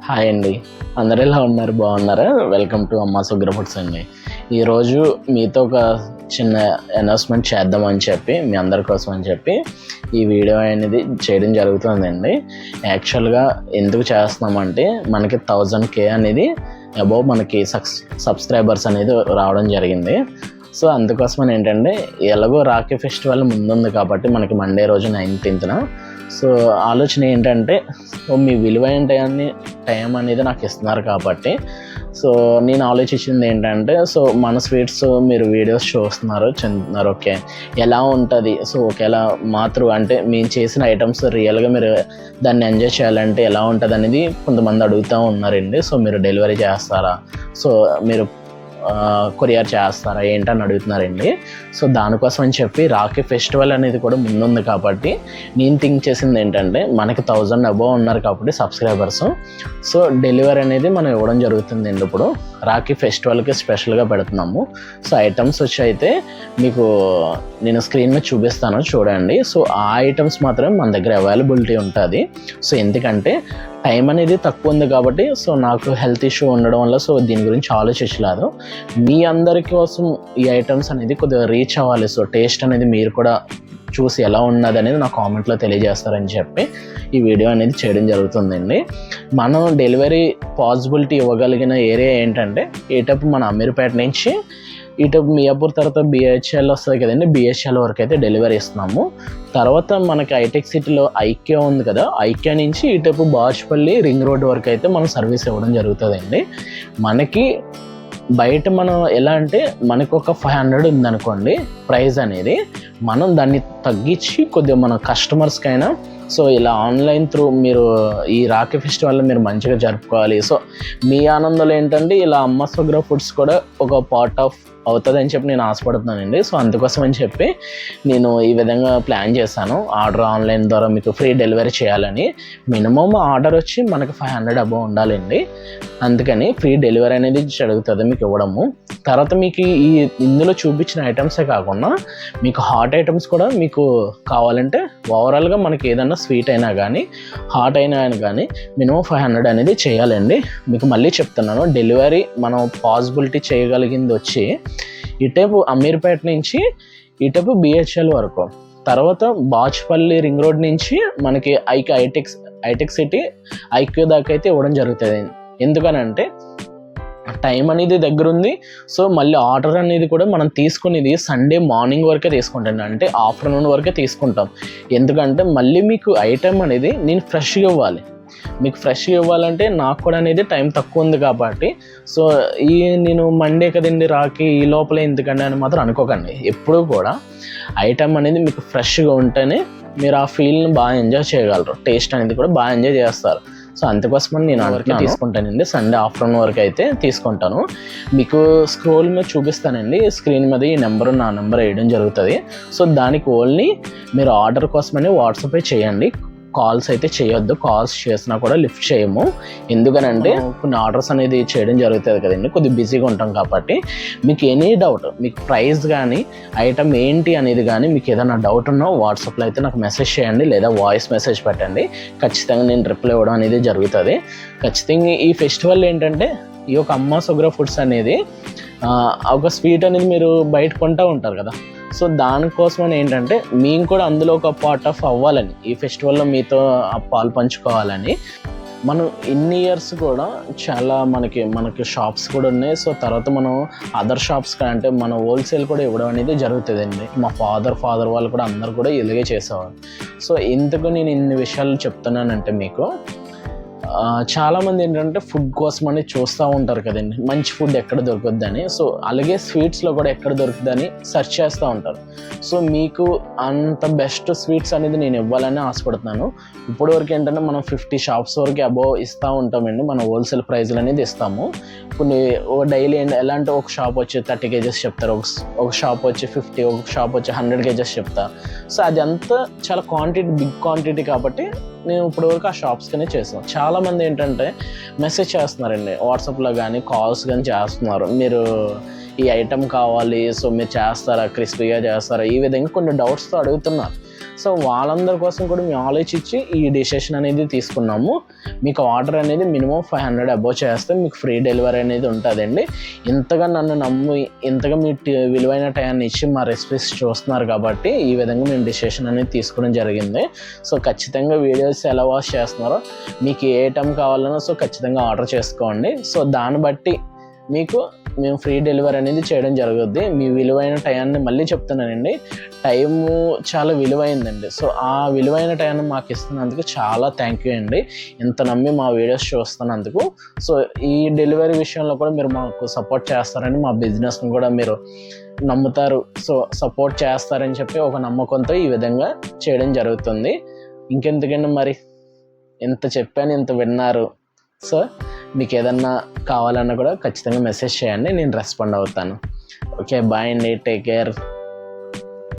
Hi అండి, అందరు ఎలా ఉన్నారు? బాగున్నారా? వెల్కమ్ టు అమ్మా సుగ్ర ఫుడ్స్ అండి. ఈరోజు మీతో ఒక చిన్న అనౌన్స్మెంట్ చేద్దామని చెప్పి మీ అందరి కోసం అని చెప్పి ఈ వీడియో అనేది చేయడం జరుగుతుందండి. యాక్చువల్గా ఎందుకు చేస్తున్నామంటే మనకి 1000K అనేది అబౌవ్ మనకి సబ్స్క్రైబర్స్ అనేది రావడం జరిగింది. సో అందుకోసమని ఏంటంటే ఎలాగో రాఖీ ఫెస్టివల్ ముందుంది కాబట్టి మనకి మండే రోజు 19th. సో ఆలోచన ఏంటంటే మీ విలువైన టైం అనేది నాకు ఇస్తున్నారు కాబట్టి సో నేను ఆలోచించింది ఏంటంటే సో మన స్వీట్స్ మీరు వీడియోస్ చూస్తున్నారు చెందుతున్నారు, ఓకే ఎలా ఉంటుంది, సో ఒకవేళ అంటే మేము చేసిన ఐటమ్స్ రియల్గా మీరు దాన్ని ఎంజాయ్ చేయాలంటే ఎలా ఉంటుంది అనేది కొంతమంది అడుగుతూ ఉన్నారండి. సో మీరు డెలివరీ చేస్తారా, సో మీరు కొరియర్ చేస్తారా ఏంటని అడుగుతున్నారండి. సో దానికోసం అని చెప్పి రాఖీ ఫెస్టివల్ అనేది కూడా ముందుంది కాబట్టి నేను థింక్ చేసింది ఏంటంటే మనకి 1000 అబోవ్ ఉన్నారు కాబట్టి సబ్స్క్రైబర్స్, సో డెలివరీ అనేది మనం ఇవ్వడం జరుగుతుందండి. ఇప్పుడు రాఖీ ఫెస్టివల్కి స్పెషల్గా పెడుతున్నాము. సో ఐటమ్స్ వచ్చి అయితే మీకు నేను స్క్రీన్ మీద చూపిస్తాను చూడండి. సో ఆ ఐటమ్స్ మాత్రమే మన దగ్గర అవైలబిలిటీ ఉంటుంది. సో ఎందుకంటే టైం అనేది తక్కువ ఉంది కాబట్టి సో నాకు హెల్త్ ఇష్యూ ఉండడం వల్ల సో దీని గురించి ఆలోచించలేదు. మీ అందరి కోసం ఈ ఐటమ్స్ అనేది కొద్దిగా రీచ్ అవ్వాలి. సో టేస్ట్ అనేది మీరు కూడా చూసి ఎలా ఉన్నది అనేది నా కామెంట్లో తెలియజేస్తారని చెప్పి ఈ వీడియో అనేది చేయడం జరుగుతుందండి. మనం డెలివరీ పాసిబిలిటీ ఇవ్వగలిగిన ఏరియా ఏంటంటే ఇటప్పు మన అమీర్పేట నుంచి ఇటప్పు మియాపూర్ తర్వాత బిహెచ్ఎల్ వస్తుంది కదండి, బిహెచ్ఎల్ వరకు అయితే డెలివరీ ఇస్తున్నాము. తర్వాత మనకి హైటెక్ సిటీలో ఐక్యా ఉంది కదా, ఐక్యా నుంచి ఇటప్పు బాచుపల్లి రింగ్ రోడ్ వరకు అయితే మనం సర్వీస్ ఇవ్వడం జరుగుతుందండి. మనకి బయట మనం ఎలా అంటే మనకు ఒక 500 ఉందనుకోండి ప్రైస్ అనేది, మనం దాన్ని తగ్గించి కొద్దిగా మన కస్టమర్స్కైనా సో ఇలా ఆన్లైన్ త్రూ మీరు ఈ రాఖీ ఫెస్టివల్లో మీరు మంచిగా జరుపుకోవాలి. సో మీ ఆనందంలో ఏంటంటే ఇలా అమ్మ సుగ్ర ఫుడ్స్ కూడా ఒక పార్ట్ ఆఫ్ అవుతుంది అని చెప్పి నేను ఆశపడుతున్నానండి. సో అందుకోసం అని చెప్పి నేను ఈ విధంగా ప్లాన్ చేశాను. ఆర్డర్ ఆన్లైన్ ద్వారా మీకు ఫ్రీ డెలివరీ చేయాలని. మినిమం ఆర్డర్ వచ్చి మనకు 500 అబోవ్ ఉండాలండి. అందుకని ఫ్రీ డెలివరీ అనేది జరుగుతుంది మీకు ఇవ్వడము. తర్వాత మీకు ఈ ఇందులో చూపించిన ఐటమ్సే కాకుండా మీకు హాట్ ఐటమ్స్ కూడా మీకు కావాలంటే ఓవరాల్గా మనకి ఏదైనా స్వీట్ అయినా కానీ హాట్ అయినా కానీ మినిమం 500 అనేది చేయాలండి. మీకు మళ్ళీ చెప్తున్నాను, డెలివరీ మనం పాసిబిలిటీ చేయగలిగింది వచ్చి ఇటేపు అమీర్పేట నుంచి ఇటేపు బిహెచ్ఎల్ వరకు, తర్వాత బాచుపల్లి రింగ్ రోడ్ నుంచి మనకి హైటెక్ సిటీ ఐక్యూ దాకా అయితే ఇవ్వడం జరుగుతుంది. ఎందుకనంటే టైం అనేది దగ్గర ఉంది. సో మళ్ళీ ఆర్డర్ అనేది కూడా మనం తీసుకునేది సండే మార్నింగ్ వరకే తీసుకుంటాం, అంటే ఆఫ్టర్నూన్ వరకే తీసుకుంటాం. ఎందుకంటే మళ్ళీ మీకు ఐటమ్ అనేది నేను ఫ్రెష్గా ఇవ్వాలి. మీకు ఫ్రెష్గా ఇవ్వాలంటే నాకు కూడా అనేది టైం తక్కువ ఉంది కాబట్టి సో నేను మండే కదండి రాకి ఈ లోపల ఎందుకండి అని మాత్రం అనుకోకండి. ఎప్పుడూ కూడా ఐటమ్ అనేది మీకు ఫ్రెష్గా ఉంటేనే మీరు ఆ ఫీల్ని బాగా ఎంజాయ్ చేయగలరు, టేస్ట్ అనేది కూడా బాగా ఎంజాయ్ చేస్తారు. సో అందుకోసమని నేను వరకు తీసుకుంటానండి. సండే ఆఫ్టర్నూన్ వరకు అయితే తీసుకుంటాను. మీకు స్క్రోల్ మీద చూపిస్తానండి, స్క్రీన్ మీద ఈ నెంబర్ నా నెంబర్ వేయడం జరుగుతుంది. సో దానికి ఓన్లీ మీరు ఆర్డర్ కోసమని వాట్సాప్ చేయండి, కాల్స్ అయితే చేయొద్దు. కాల్స్ చేసినా కూడా లిఫ్ట్ చేయము. ఎందుకనంటే కొన్ని ఆర్డర్స్ అనేది చేయడం జరుగుతుంది కదండి, కొద్దిగా బిజీగా ఉంటాం కాబట్టి. మీకు ఎనీ డౌట్, మీకు ప్రైస్ కానీ ఐటమ్ ఏంటి అనేది కానీ మీకు ఏదైనా డౌట్ ఉన్నా వాట్సాప్లో అయితే నాకు మెసేజ్ చేయండి లేదా వాయిస్ మెసేజ్ పెట్టండి. ఖచ్చితంగా నేను రిప్లై ఇవ్వడం అనేది జరుగుతుంది. ఖచ్చితంగా ఈ ఫెస్టివల్ ఏంటంటే ఈ యొక్క అమ్మ సుగ్ర ఫుడ్స్ అనేది ఒక స్వీట్ అనేది మీరు బయట కొంటూ ఉంటారు కదా, సో దానికోసమని ఏంటంటే మేము కూడా అందులో ఒక పార్ట్ ఆఫ్ అవ్వాలని, ఈ ఫెస్టివల్లో మీతో పాలు పంచుకోవాలని. మనం ఇన్ని ఇయర్స్ కూడా చాలా మనకి షాప్స్ కూడా ఉన్నాయి. సో తర్వాత మనం అదర్ షాప్స్ అంటే మన హోల్సేల్ కూడా ఇవ్వడం అనేది జరుగుతుందండి. మా ఫాదర్ వాళ్ళు కూడా అందరు కూడా ఇలాగే చేసేవారు. సో ఎందుకు నేను ఇన్ని విషయాలు చెప్తున్నానంటే మీకు చాలామంది ఏంటంటే ఫుడ్ కోసం అని చూస్తూ ఉంటారు కదండి, మంచి ఫుడ్ ఎక్కడ దొరుకుద్దని. సో అలాగే స్వీట్స్లో కూడా ఎక్కడ దొరుకుతుందని సెర్చ్ చేస్తూ ఉంటారు. సో మీకు అంత బెస్ట్ స్వీట్స్ అనేది నేను ఇవ్వాలని ఆశపడుతున్నాను. ఇప్పటి వరకు ఏంటంటే మనం 50 షాప్స్ వరకు అబోవ్ ఇస్తూ ఉంటామండి, మన హోల్సేల్ ప్రైజ్లు అనేది ఇస్తాము. కొన్ని డైలీ ఎలా అంటే ఒక షాప్ వచ్చి 30 kgs చెప్తారు, ఒక షాప్ వచ్చి 50, ఒక షాప్ వచ్చి 100 kgs చెప్తారు. సో అది అంతా చాలా బిగ్ క్వాంటిటీ కాబట్టి నేను ఇప్పటివరకు ఆ షాప్స్కనే చేసాను. చాలామంది ఏంటంటే మెసేజ్ చేస్తున్నారండి వాట్సాప్లో కానీ కాల్స్ కానీ చేస్తున్నారు, మీరు ఈ ఐటెం కావాలి సో మీరు చేస్తారా, క్రిస్పీగా చేస్తారా, ఈ విధంగా కొన్ని డౌట్స్తో అడుగుతున్నారు. సో వాళ్ళందరి కోసం కూడా మేము ఆలోచించి ఈ డిసిషన్ అనేది తీసుకున్నాము. మీకు ఆర్డర్ అనేది మినిమం 500 అబోవ్ చేస్తే మీకు ఫ్రీ డెలివరీ అనేది ఉంటుందండి. ఇంతగా నన్ను నమ్మి ఇంతగా మీ విలువైన టైంని ఇచ్చి మా రెసిపీస్ చూస్తున్నారు కాబట్టి ఈ విధంగా మేము డిసిషన్ అనేది తీసుకోవడం జరిగింది. సో ఖచ్చితంగా వీడియోస్ ఎలా వాచ్ చేస్తున్నారో మీకు ఏ టైం కావాలన్నా సో ఖచ్చితంగా ఆర్డర్ చేసుకోండి. సో దాన్ని బట్టి మీకు మేము ఫ్రీ డెలివరీ అనేది చేయడం జరుగుద్ది. మీ విలువైన టైంని మళ్ళీ చెప్తున్నానండి, టైము చాలా విలువైందండి. సో ఆ విలువైన టైంని మాకు ఇస్తున్నందుకు చాలా థ్యాంక్ యూ అండి, ఇంత నమ్మి మా వీడియోస్ చూస్తున్నందుకు. సో ఈ డెలివరీ విషయంలో కూడా మీరు మాకు సపోర్ట్ చేస్తారని, మా బిజినెస్ని కూడా మీరు నమ్ముతారు, సో సపోర్ట్ చేస్తారని చెప్పి ఒక నమ్మకంతో ఈ విధంగా చేయడం జరుగుతుంది. ఇంకెందుకండి మరి, ఇంత చెప్పాను, ఇంత విన్నారు. సో మీకు ఏదన్నా కావాలన్నా కూడా ఖచ్చితంగా మెసేజ్ చేయండి, నేను రెస్పాండ్ అవుతాను. ఓకే, బాయ్ అండి, టేక్ కేర్.